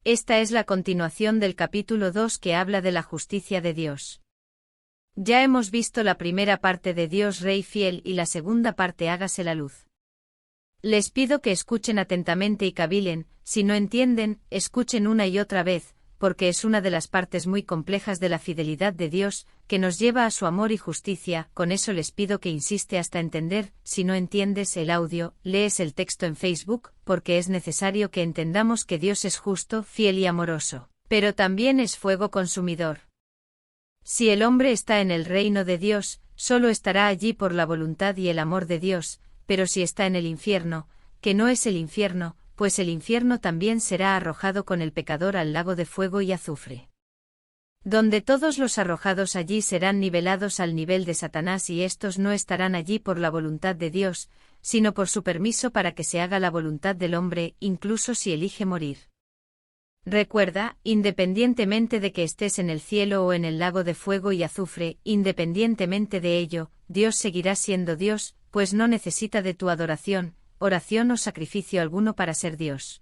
Esta es la continuación del capítulo 2 que habla de la justicia de Dios. Ya hemos visto la primera parte de Dios Rey fiel y la segunda parte hágase la luz. Les pido que escuchen atentamente y cavilen, si no entienden, escuchen una y otra vez, porque es una de las partes muy complejas de la fidelidad de Dios, que nos lleva a su amor y justicia. Con eso les pido que insiste hasta entender. Si no entiendes el audio, lees el texto en Facebook, porque es necesario que entendamos que Dios es justo, fiel y amoroso, pero también es fuego consumidor. Si el hombre está en el reino de Dios, solo estará allí por la voluntad y el amor de Dios, pero si está en el infierno, que no es el infierno, pues el infierno también será arrojado con el pecador al lago de fuego y azufre, donde todos los arrojados allí serán nivelados al nivel de Satanás, y estos no estarán allí por la voluntad de Dios, sino por su permiso para que se haga la voluntad del hombre, incluso si elige morir. Recuerda, independientemente de que estés en el cielo o en el lago de fuego y azufre, independientemente de ello, Dios seguirá siendo Dios, pues no necesita de tu adoración, oración o sacrificio alguno para ser Dios.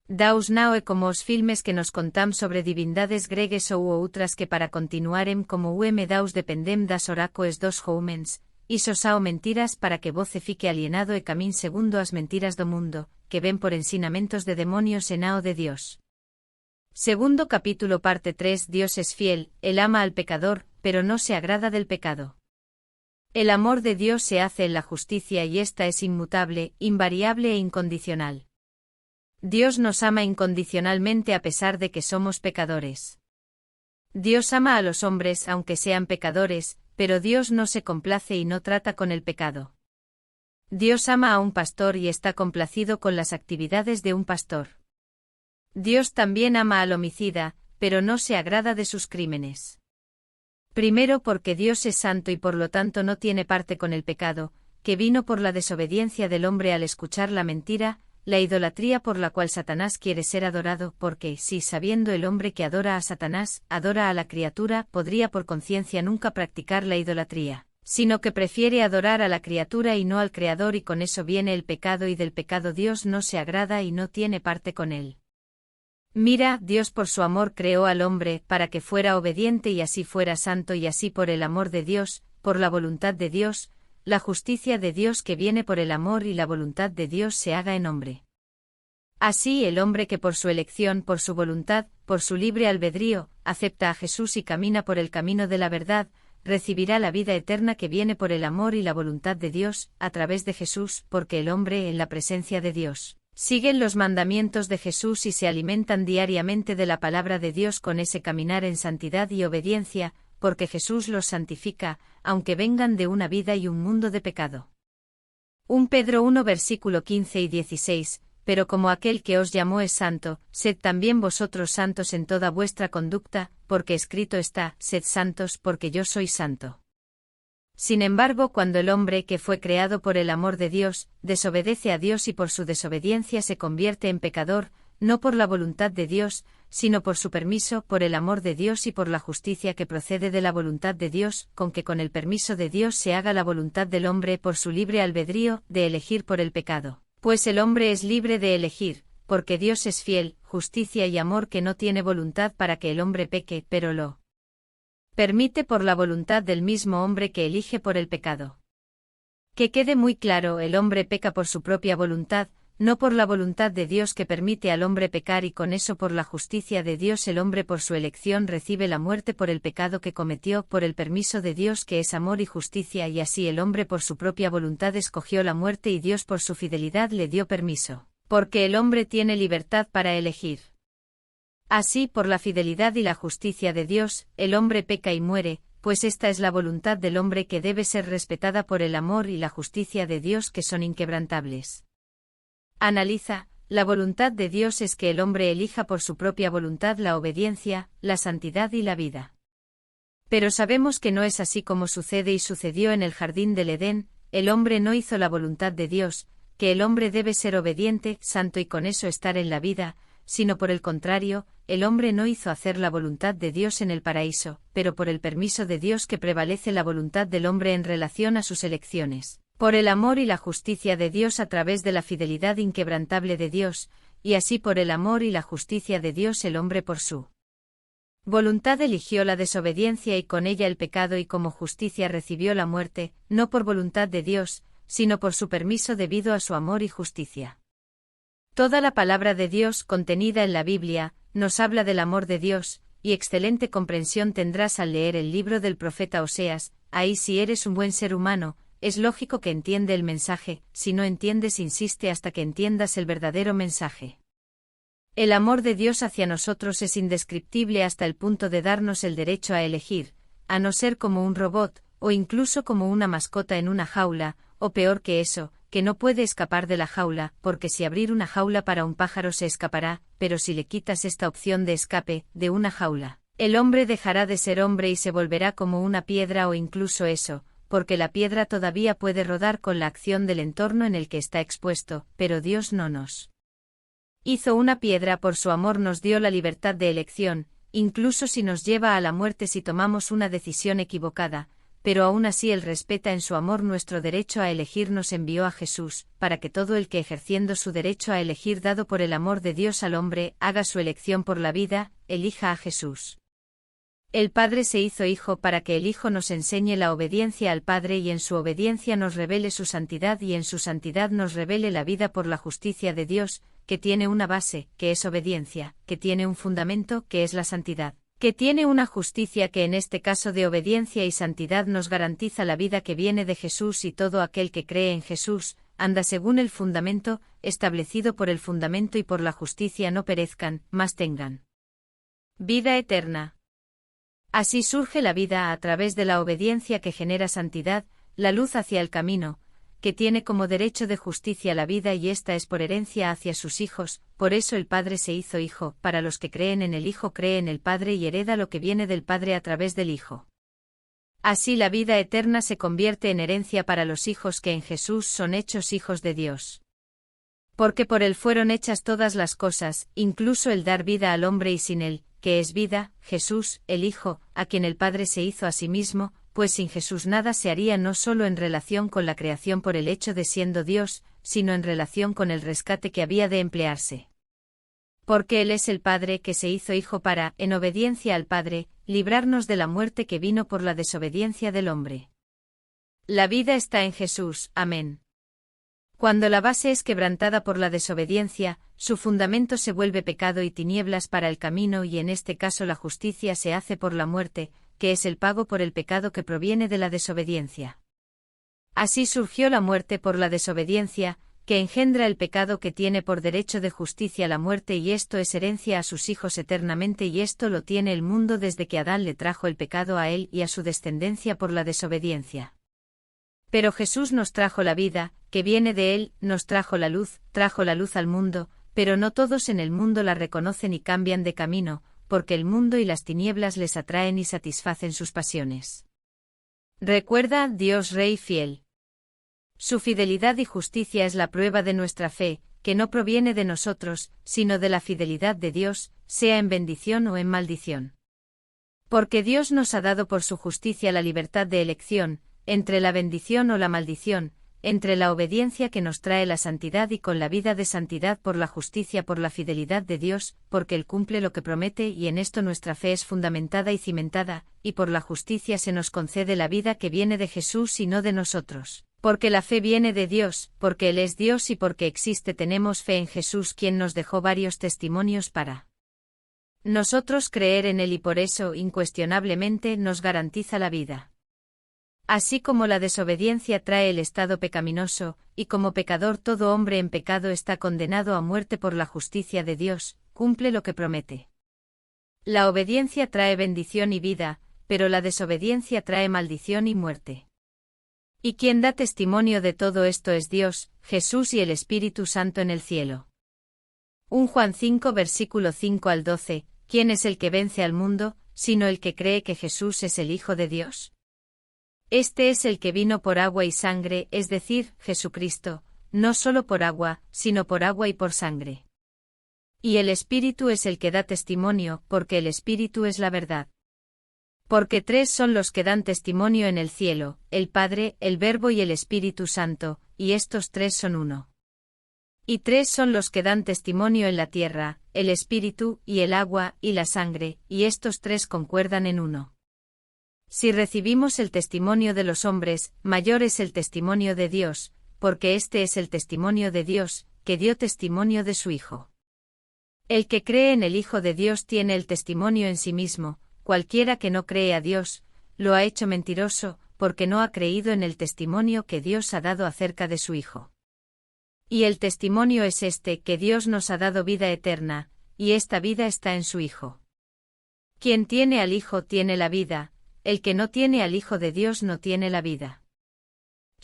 Daos naoe como os filmes que nos contam sobre divindades gregues ou outras que para continuarem como me daos dependem das oracoes dos houmens, isos ao mentiras para que voce fique alienado e camín segundo as mentiras do mundo, que ven por ensinamentos de demonios e nao de Dios. Segundo capítulo parte 3. Dios es fiel, Él ama al pecador, pero no se agrada del pecado. El amor de Dios se hace en la justicia y esta es inmutable, invariable e incondicional. Dios nos ama incondicionalmente a pesar de que somos pecadores. Dios ama a los hombres aunque sean pecadores, pero Dios no se complace y no trata con el pecado. Dios ama a un pastor y está complacido con las actividades de un pastor. Dios también ama al homicida, pero no se agrada de sus crímenes. Primero porque Dios es santo y por lo tanto no tiene parte con el pecado, que vino por la desobediencia del hombre al escuchar la mentira, la idolatría por la cual Satanás quiere ser adorado, porque si sabiendo el hombre que adora a Satanás, adora a la criatura, podría por conciencia nunca practicar la idolatría, sino que prefiere adorar a la criatura y no al Creador, y con eso viene el pecado, y del pecado Dios no se agrada y no tiene parte con él. Mira, Dios por su amor creó al hombre, para que fuera obediente y así fuera santo, y así por el amor de Dios, por la voluntad de Dios, la justicia de Dios que viene por el amor y la voluntad de Dios se haga en hombre. Así el hombre que por su elección, por su voluntad, por su libre albedrío, acepta a Jesús y camina por el camino de la verdad, recibirá la vida eterna que viene por el amor y la voluntad de Dios, a través de Jesús, porque el hombre en la presencia de Dios siguen los mandamientos de Jesús y se alimentan diariamente de la palabra de Dios con ese caminar en santidad y obediencia, porque Jesús los santifica, aunque vengan de una vida y un mundo de pecado. 1 Pedro 1 versículo 15 y 16, pero como aquel que os llamó es santo, sed también vosotros santos en toda vuestra conducta, porque escrito está, sed santos porque yo soy santo. Sin embargo, cuando el hombre que fue creado por el amor de Dios, desobedece a Dios y por su desobediencia se convierte en pecador, no por la voluntad de Dios, sino por su permiso, por el amor de Dios y por la justicia que procede de la voluntad de Dios, con que con el permiso de Dios se haga la voluntad del hombre por su libre albedrío, de elegir por el pecado. Pues el hombre es libre de elegir, porque Dios es fiel, justicia y amor que no tiene voluntad para que el hombre peque, pero lo permite por la voluntad del mismo hombre que elige por el pecado. Que quede muy claro, el hombre peca por su propia voluntad, no por la voluntad de Dios que permite al hombre pecar, y con eso por la justicia de Dios el hombre por su elección recibe la muerte por el pecado que cometió, por el permiso de Dios que es amor y justicia, y así el hombre por su propia voluntad escogió la muerte y Dios por su fidelidad le dio permiso, porque el hombre tiene libertad para elegir. Así, por la fidelidad y la justicia de Dios, el hombre peca y muere, pues esta es la voluntad del hombre que debe ser respetada por el amor y la justicia de Dios que son inquebrantables. Analiza, la voluntad de Dios es que el hombre elija por su propia voluntad la obediencia, la santidad y la vida. Pero sabemos que no es así como sucede y sucedió en el jardín del Edén, el hombre no hizo la voluntad de Dios, que el hombre debe ser obediente, santo y con eso estar en la vida, sino por el contrario, el hombre no hizo hacer la voluntad de Dios en el paraíso, pero por el permiso de Dios que prevalece la voluntad del hombre en relación a sus elecciones, por el amor y la justicia de Dios a través de la fidelidad inquebrantable de Dios, y así por el amor y la justicia de Dios el hombre por su voluntad eligió la desobediencia y con ella el pecado y como justicia recibió la muerte, no por voluntad de Dios, sino por su permiso debido a su amor y justicia. Toda la palabra de Dios contenida en la Biblia, nos habla del amor de Dios, y excelente comprensión tendrás al leer el libro del profeta Oseas. Ahí si eres un buen ser humano, es lógico que entiende el mensaje, si no entiendes insiste hasta que entiendas el verdadero mensaje. El amor de Dios hacia nosotros es indescriptible hasta el punto de darnos el derecho a elegir, a no ser como un robot, o incluso como una mascota en una jaula, o peor que eso, que no puede escapar de la jaula, porque si abrir una jaula para un pájaro se escapará, pero si le quitas esta opción de escape, de una jaula, el hombre dejará de ser hombre y se volverá como una piedra o incluso eso, porque la piedra todavía puede rodar con la acción del entorno en el que está expuesto, pero Dios no nos hizo una piedra por su amor nos dio la libertad de elección, incluso si nos lleva a la muerte si tomamos una decisión equivocada, pero aún así Él respeta en su amor nuestro derecho a elegir nos envió a Jesús, para que todo el que ejerciendo su derecho a elegir dado por el amor de Dios al hombre, haga su elección por la vida, elija a Jesús. El Padre se hizo Hijo para que el Hijo nos enseñe la obediencia al Padre y en su obediencia nos revele su santidad y en su santidad nos revele la vida por la justicia de Dios, que tiene una base, que es obediencia, que tiene un fundamento, que es la santidad, que tiene una justicia que en este caso de obediencia y santidad nos garantiza la vida que viene de Jesús y todo aquel que cree en Jesús, anda según el fundamento, establecido por el fundamento y por la justicia no perezcan, mas tengan vida eterna. Así surge la vida a través de la obediencia que genera santidad, la luz hacia el camino, que tiene como derecho de justicia la vida y esta es por herencia hacia sus hijos, por eso el Padre se hizo Hijo, para los que creen en el Hijo cree en el Padre y hereda lo que viene del Padre a través del Hijo. Así la vida eterna se convierte en herencia para los hijos que en Jesús son hechos hijos de Dios. Porque por Él fueron hechas todas las cosas, incluso el dar vida al hombre y sin Él, que es vida, Jesús, el Hijo, a quien el Padre se hizo a sí mismo, pues sin Jesús nada se haría no solo en relación con la creación por el hecho de siendo Dios, sino en relación con el rescate que había de emplearse. Porque Él es el Padre que se hizo Hijo para, en obediencia al Padre, librarnos de la muerte que vino por la desobediencia del hombre. La vida está en Jesús, amén. Cuando la base es quebrantada por la desobediencia, su fundamento se vuelve pecado y tinieblas para el camino y en este caso la justicia se hace por la muerte, que es el pago por el pecado que proviene de la desobediencia. Así surgió la muerte por la desobediencia, que engendra el pecado que tiene por derecho de justicia la muerte y esto es herencia a sus hijos eternamente y esto lo tiene el mundo desde que Adán le trajo el pecado a él y a su descendencia por la desobediencia. Pero Jesús nos trajo la vida, que viene de Él, nos trajo la luz al mundo, pero no todos en el mundo la reconocen y cambian de camino, porque el mundo y las tinieblas les atraen y satisfacen sus pasiones. Recuerda, Dios Rey fiel. Su fidelidad y justicia es la prueba de nuestra fe, que no proviene de nosotros, sino de la fidelidad de Dios, sea en bendición o en maldición. Porque Dios nos ha dado por su justicia la libertad de elección, entre la bendición o la maldición, entre la obediencia que nos trae la santidad y con la vida de santidad por la justicia por la fidelidad de Dios, porque Él cumple lo que promete y en esto nuestra fe es fundamentada y cimentada, y por la justicia se nos concede la vida que viene de Jesús y no de nosotros. Porque la fe viene de Dios, porque Él es Dios y porque existe tenemos fe en Jesús quien nos dejó varios testimonios para nosotros creer en Él y por eso incuestionablemente nos garantiza la vida. Así como la desobediencia trae el estado pecaminoso, y como pecador todo hombre en pecado está condenado a muerte por la justicia de Dios, cumple lo que promete. La obediencia trae bendición y vida, pero la desobediencia trae maldición y muerte. Y quien da testimonio de todo esto es Dios, Jesús y el Espíritu Santo en el cielo. 1 Juan 5 versículo 5 al 12, ¿quién es el que vence al mundo, sino el que cree que Jesús es el Hijo de Dios? Este es el que vino por agua y sangre, es decir, Jesucristo, no solo por agua, sino por agua y por sangre. Y el Espíritu es el que da testimonio, porque el Espíritu es la verdad. Porque tres son los que dan testimonio en el cielo, el Padre, el Verbo y el Espíritu Santo, y estos tres son uno. Y tres son los que dan testimonio en la tierra, el espíritu, y el agua, y la sangre, y estos tres concuerdan en uno. Si recibimos el testimonio de los hombres, mayor es el testimonio de Dios, porque este es el testimonio de Dios, que dio testimonio de su Hijo. El que cree en el Hijo de Dios tiene el testimonio en sí mismo, cualquiera que no cree a Dios, lo ha hecho mentiroso, porque no ha creído en el testimonio que Dios ha dado acerca de su Hijo. Y el testimonio es este, que Dios nos ha dado vida eterna, y esta vida está en su Hijo. Quien tiene al Hijo tiene la vida, el que no tiene al Hijo de Dios no tiene la vida.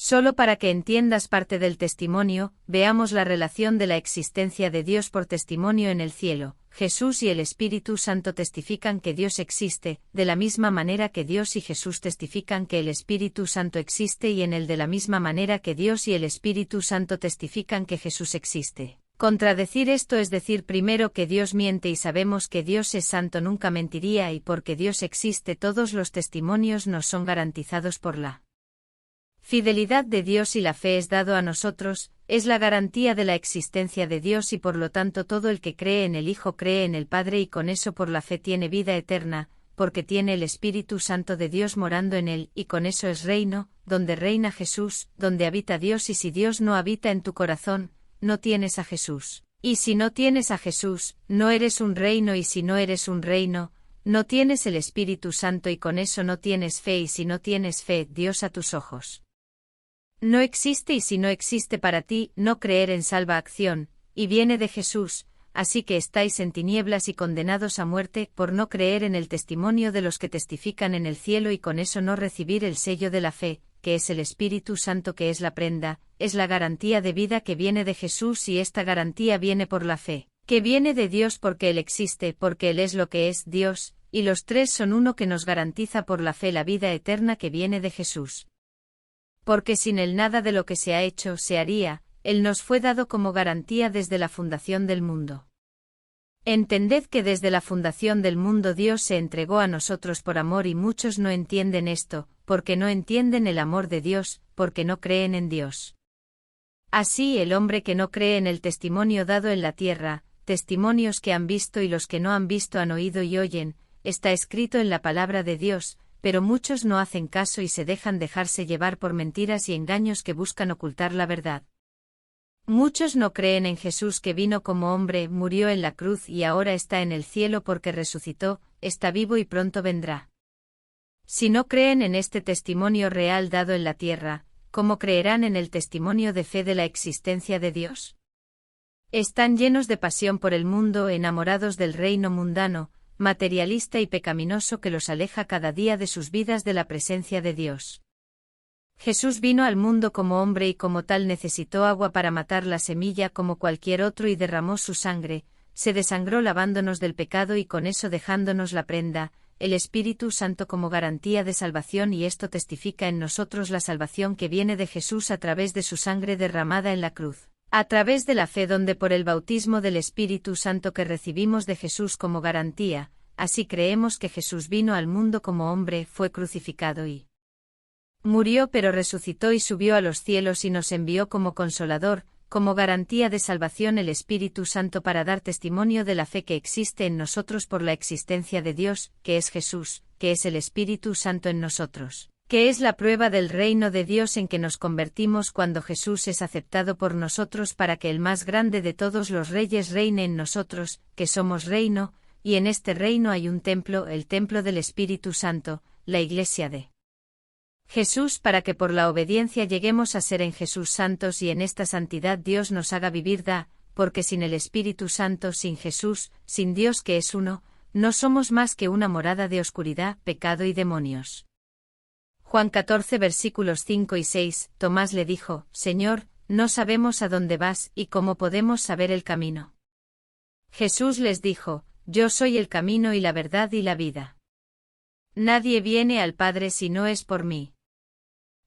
Solo para que entiendas parte del testimonio, veamos la relación de la existencia de Dios por testimonio en el cielo. Jesús y el Espíritu Santo testifican que Dios existe, de la misma manera que Dios y Jesús testifican que el Espíritu Santo existe y en él de la misma manera que Dios y el Espíritu Santo testifican que Jesús existe. Contradecir esto es decir primero que Dios miente y sabemos que Dios es santo nunca mentiría y porque Dios existe todos los testimonios nos son garantizados por la fidelidad de Dios y la fe es dado a nosotros, es la garantía de la existencia de Dios y por lo tanto todo el que cree en el Hijo cree en el Padre y con eso por la fe tiene vida eterna, porque tiene el Espíritu Santo de Dios morando en él y con eso es reino, donde reina Jesús, donde habita Dios y si Dios no habita en tu corazón, no tienes a Jesús. Y si no tienes a Jesús, no eres un reino y si no eres un reino, no tienes el Espíritu Santo y con eso no tienes fe y si no tienes fe, Dios a tus ojos no existe y si no existe para ti, no creer en salva acción, y viene de Jesús, así que estáis en tinieblas y condenados a muerte por no creer en el testimonio de los que testifican en el cielo y con eso no recibir el sello de la fe, que es el Espíritu Santo que es la prenda, es la garantía de vida que viene de Jesús y esta garantía viene por la fe, que viene de Dios porque Él existe, porque Él es lo que es Dios, y los tres son uno que nos garantiza por la fe la vida eterna que viene de Jesús. Porque sin él nada de lo que se ha hecho se haría, él nos fue dado como garantía desde la fundación del mundo. Entended que desde la fundación del mundo Dios se entregó a nosotros por amor y muchos no entienden esto, porque no entienden el amor de Dios, porque no creen en Dios. Así el hombre que no cree en el testimonio dado en la tierra, testimonios que han visto y los que no han visto han oído y oyen, está escrito en la palabra de Dios, pero muchos no hacen caso y se dejan dejarse llevar por mentiras y engaños que buscan ocultar la verdad. Muchos no creen en Jesús que vino como hombre, murió en la cruz y ahora está en el cielo porque resucitó, está vivo y pronto vendrá. Si no creen en este testimonio real dado en la tierra, ¿cómo creerán en el testimonio de fe de la existencia de Dios? Están llenos de pasión por el mundo, enamorados del reino mundano, materialista y pecaminoso que los aleja cada día de sus vidas de la presencia de Dios. Jesús vino al mundo como hombre y como tal necesitó agua para matar la semilla como cualquier otro y derramó su sangre, se desangró lavándonos del pecado y con eso dejándonos la prenda, el Espíritu Santo como garantía de salvación y esto testifica en nosotros la salvación que viene de Jesús a través de su sangre derramada en la cruz. A través de la fe donde por el bautismo del Espíritu Santo que recibimos de Jesús como garantía, así creemos que Jesús vino al mundo como hombre, fue crucificado y murió pero resucitó y subió a los cielos y nos envió como consolador, como garantía de salvación el Espíritu Santo para dar testimonio de la fe que existe en nosotros por la existencia de Dios, que es Jesús, que es el Espíritu Santo en nosotros, que es la prueba del reino de Dios en que nos convertimos cuando Jesús es aceptado por nosotros para que el más grande de todos los reyes reine en nosotros, que somos reino, y en este reino hay un templo, el templo del Espíritu Santo, la Iglesia de Jesús para que por la obediencia lleguemos a ser en Jesús santos y en esta santidad Dios nos haga vivir porque sin el Espíritu Santo, sin Jesús, sin Dios que es uno, no somos más que una morada de oscuridad, pecado y demonios. Juan 14 versículos 5 y 6, Tomás le dijo, Señor, no sabemos a dónde vas y cómo podemos saber el camino. Jesús les dijo, Yo soy el camino y la verdad y la vida. Nadie viene al Padre si no es por mí.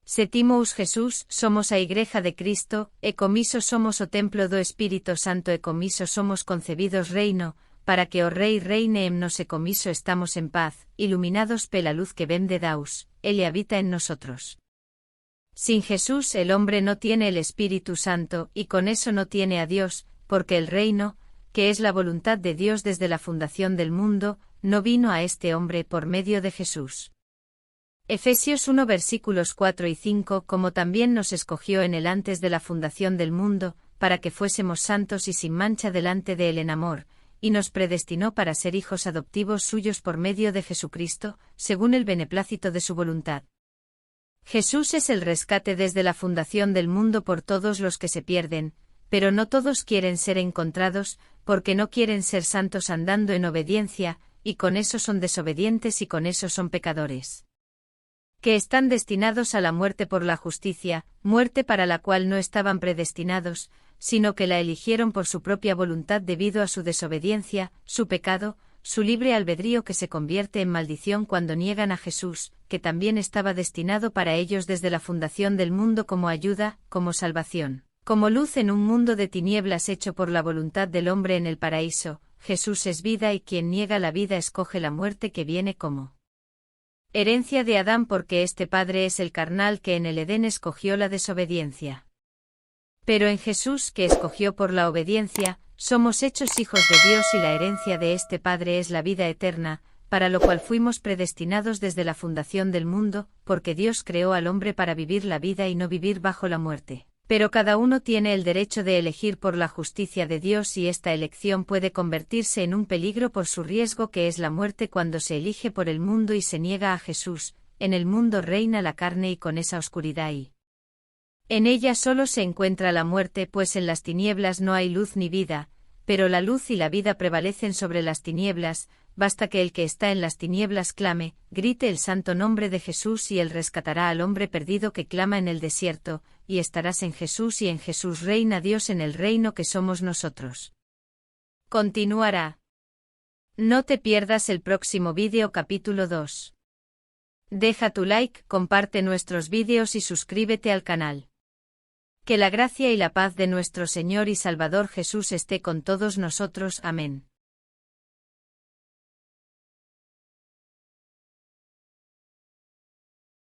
Setimos Jesús, somos a Igreja de Cristo, e comiso somos o templo do Espírito Santo e comiso somos concebidos reino, para que o Rei reine en nos e comiso estamos en paz, iluminados pela luz que vem de Daus, Ele habita en nosotros. Sin Jesús el hombre no tiene el Espíritu Santo y con eso no tiene a Dios, porque el reino, que es la voluntad de Dios desde la fundación del mundo, no vino a este hombre por medio de Jesús. Efesios 1 versículos 4 y 5 Como también nos escogió en él antes de la fundación del mundo, para que fuésemos santos y sin mancha delante de él en amor, y nos predestinó para ser hijos adoptivos suyos por medio de Jesucristo, según el beneplácito de su voluntad. Jesús es el rescate desde la fundación del mundo por todos los que se pierden, pero no todos quieren ser encontrados, porque no quieren ser santos andando en obediencia, y con eso son desobedientes y con eso son pecadores. Que están destinados a la muerte por la justicia, muerte para la cual no estaban predestinados, sino que la eligieron por su propia voluntad debido a su desobediencia, su pecado, su libre albedrío que se convierte en maldición cuando niegan a Jesús, que también estaba destinado para ellos desde la fundación del mundo como ayuda, como salvación, como luz en un mundo de tinieblas hecho por la voluntad del hombre en el paraíso. Jesús es vida y quien niega la vida escoge la muerte que viene como herencia de Adán porque este padre es el carnal que en el Edén escogió la desobediencia. Pero en Jesús que escogió por la obediencia, somos hechos hijos de Dios y la herencia de este Padre es la vida eterna, para lo cual fuimos predestinados desde la fundación del mundo, porque Dios creó al hombre para vivir la vida y no vivir bajo la muerte. Pero cada uno tiene el derecho de elegir por la justicia de Dios y esta elección puede convertirse en un peligro por su riesgo que es la muerte cuando se elige por el mundo y se niega a Jesús. En el mundo reina la carne y con esa oscuridad y en ella solo se encuentra la muerte pues en las tinieblas no hay luz ni vida, pero la luz y la vida prevalecen sobre las tinieblas, basta que el que está en las tinieblas clame, grite el santo nombre de Jesús y él rescatará al hombre perdido que clama en el desierto, y estarás en Jesús y en Jesús reina Dios en el reino que somos nosotros. Continuará. No te pierdas el próximo vídeo capítulo 2. Deja tu like, comparte nuestros vídeos y suscríbete al canal. Que la gracia y la paz de nuestro Señor y Salvador Jesús esté con todos nosotros. Amén.